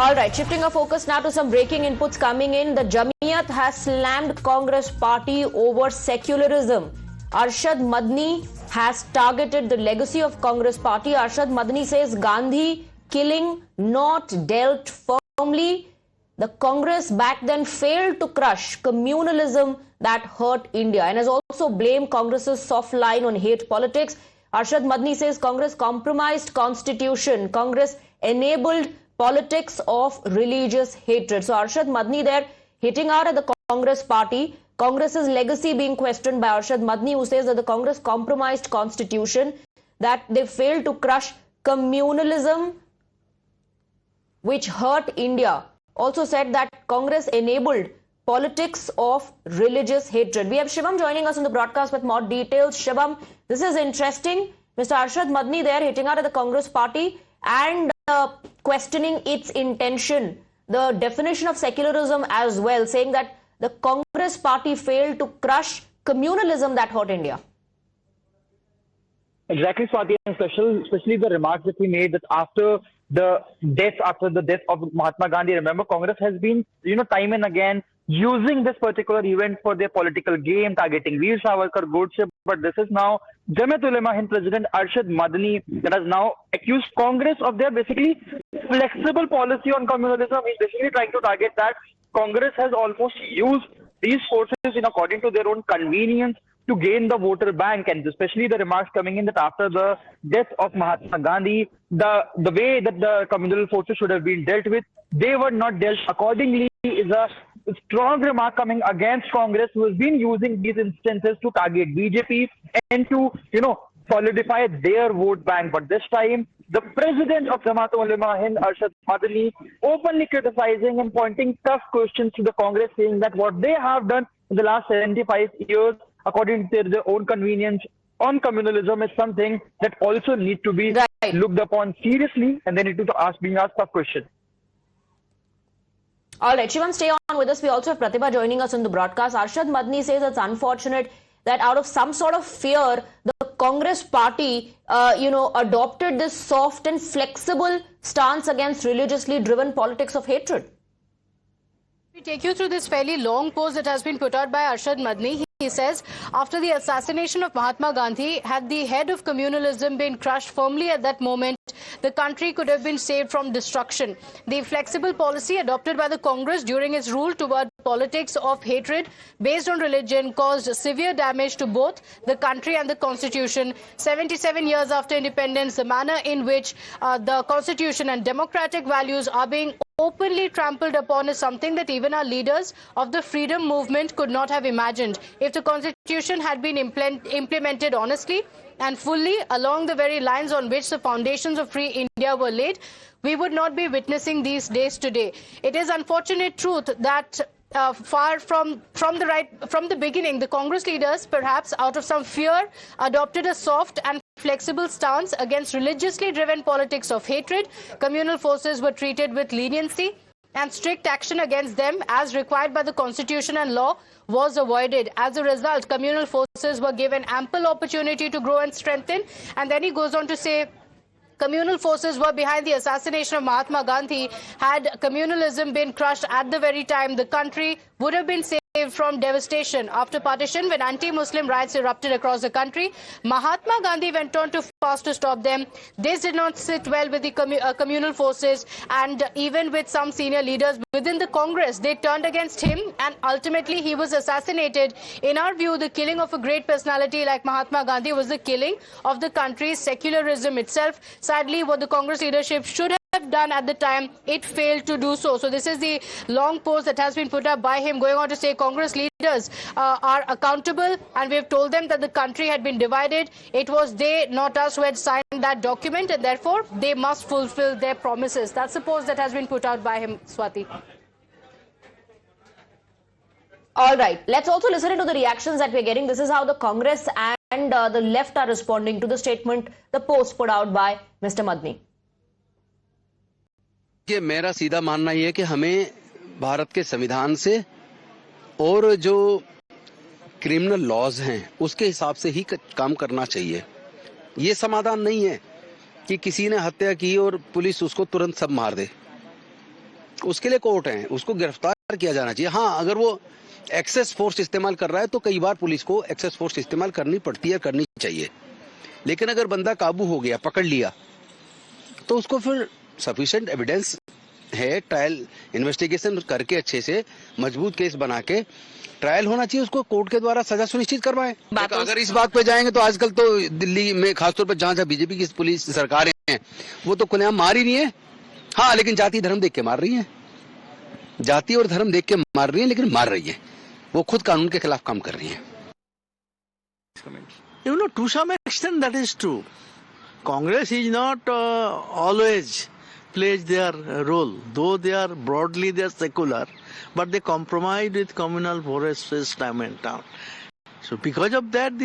All right, shifting our focus now to some breaking inputs coming in. The Jamiyat has slammed Congress party over secularism. Arshad Madni has targeted the legacy of Congress party. Arshad Madni says Gandhi killing not dealt firmly. The Congress back then failed to crush communalism that hurt India and has also blamed Congress's soft line on hate politics. Arshad Madni says Congress compromised constitution. Congress enabled politics of religious hatred. So Arshad Madni there hitting out at the Congress party. Congress's legacy being questioned by Arshad Madni, who says that the Congress compromised constitution, that they failed to crush communalism which hurt India. Also said that Congress enabled politics of religious hatred. We have Shivam joining us on the broadcast with more details. Shivam, this is interesting. Mr. Arshad Madni there hitting out at the Congress party and questioning its intention, the definition of secularism as well, saying that the Congress party failed to crush communalism that hurt India. Exactly, Swati, and especially the remarks that we made that after the death of Mahatma Gandhi, remember Congress has been, time and again using this particular event for their political game, targeting Veer Savarkar, Godse. But this is now Jamiyat Ulema Hind President Arshad Madni that has now accused Congress of their basically flexible policy on communalism. He's basically trying to target that Congress has almost used these forces according to their own convenience to gain the voter bank, and especially the remarks coming in that after the death of Mahatma Gandhi, the way that the communal forces should have been dealt with, they were not dealt accordingly, is a strong remark coming against Congress, who has been using these instances to target BJP and to, solidify their vote bank. But this time, the president of Jamiyat Ulema Hind, Arshad Madni, openly criticizing and pointing tough questions to the Congress, saying that what they have done in the last 75 years, according to their own convenience, on communalism is something that also need to be looked upon seriously, and they need to being asked tough questions. All right, Shivam, stay on with us. We also have Pratibha joining us on the broadcast. Arshad Madni says it's unfortunate that out of some sort of fear, the Congress party, adopted this soft and flexible stance against religiously driven politics of hatred. We take you through this fairly long post that has been put out by Arshad Madni. He says, after the assassination of Mahatma Gandhi, had the head of communalism been crushed firmly at that moment, the country could have been saved from destruction. The flexible policy adopted by the Congress during its rule toward politics of hatred based on religion caused severe damage to both the country and the constitution. 77 years after independence, the manner in which the constitution and democratic values are being openly trampled upon is something that even our leaders of the freedom movement could not have imagined. If the constitution had been implemented honestly and fully along the very lines on which the foundations of free India were laid, we would not be witnessing these days today. It is unfortunate truth that far from the beginning, the Congress leaders, perhaps out of some fear, adopted a soft and flexible stance against religiously driven politics of hatred. Communal forces were treated with leniency, and strict action against them as required by the constitution and law was avoided. As a result, communal forces were given ample opportunity to grow and strengthen. And then he goes on to say, communal forces were behind the assassination of Mahatma Gandhi. Had communalism been crushed at the very time, the country would have been saved from devastation. After partition, when anti-Muslim riots erupted across the country, Mahatma Gandhi went on to fast to stop them. This did not sit well with the communal forces, and even with some senior leaders within the Congress. They turned against him, and ultimately he was assassinated. In our view, the killing of a great personality like Mahatma Gandhi was the killing of the country's secularism itself. Sadly, what the Congress leadership should have done at the time, it failed to do so. So this is the long post that has been put up by him, going on to say Congress leaders are accountable, and we have told them that the country had been divided. It was they, not us, who had signed that document, and therefore they must fulfill their promises. That's the post that has been put out by him, Swati. All right, let's also listen to the reactions that we're getting. This is how the Congress and the left are responding to the statement, the post put out by Mr. Madni. कि मेरा सीधा मानना ये है कि हमें भारत के संविधान से और जो क्रिमिनल लॉज हैं उसके हिसाब से ही काम करना चाहिए। ये समाधान नहीं है कि किसी ने हत्या की और पुलिस उसको तुरंत सब मार दे। उसके लिए कोर्ट है, उसको गिरफ्तार किया जाना चाहिए। हाँ, अगर वो एक्सेस फोर्स इस्तेमाल कर रहा है तो कई बार पुलिस को एक्सेस फोर्स इस्तेमाल करनी पड़ती है, करनी चाहिए। लेकिन अगर बंदा काबू हो गया, पकड़ लिया, तो उसको फिर सफिशिएंट एविडेंस है, ट्रायल इन्वेस्टिगेशन करके अच्छे से मजबूत केस बना के ट्रायल होना चाहिए, उसको कोर्ट के द्वारा सजा सुनिश्चित करवाएं। अगर इस बात पे जाएंगे तो आजकल तो दिल्ली में खासतौर पर जहां बीजेपी की पुलिस सरकारें हैं, वो तो खुलेआम मार ही नहीं है। हाँ, लेकिन जाति धर्म देख के मार रही है, जाति और धर्म देख के मार रही है, लेकिन मार रही है, वो खुद कानून के खिलाफ काम कर रही है। You know, to some extent that is true. Congress is not always plays their role, though broadly they are secular, but they compromise with communal forces time and time. So because of that,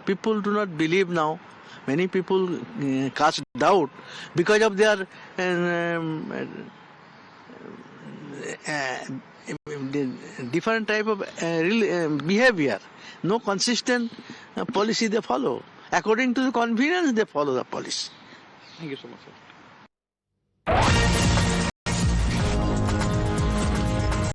people do not believe now. Many people cast doubt because of their different type of behavior. No consistent policy they follow. According to the convenience, they follow the policy. Thank you so much, sir.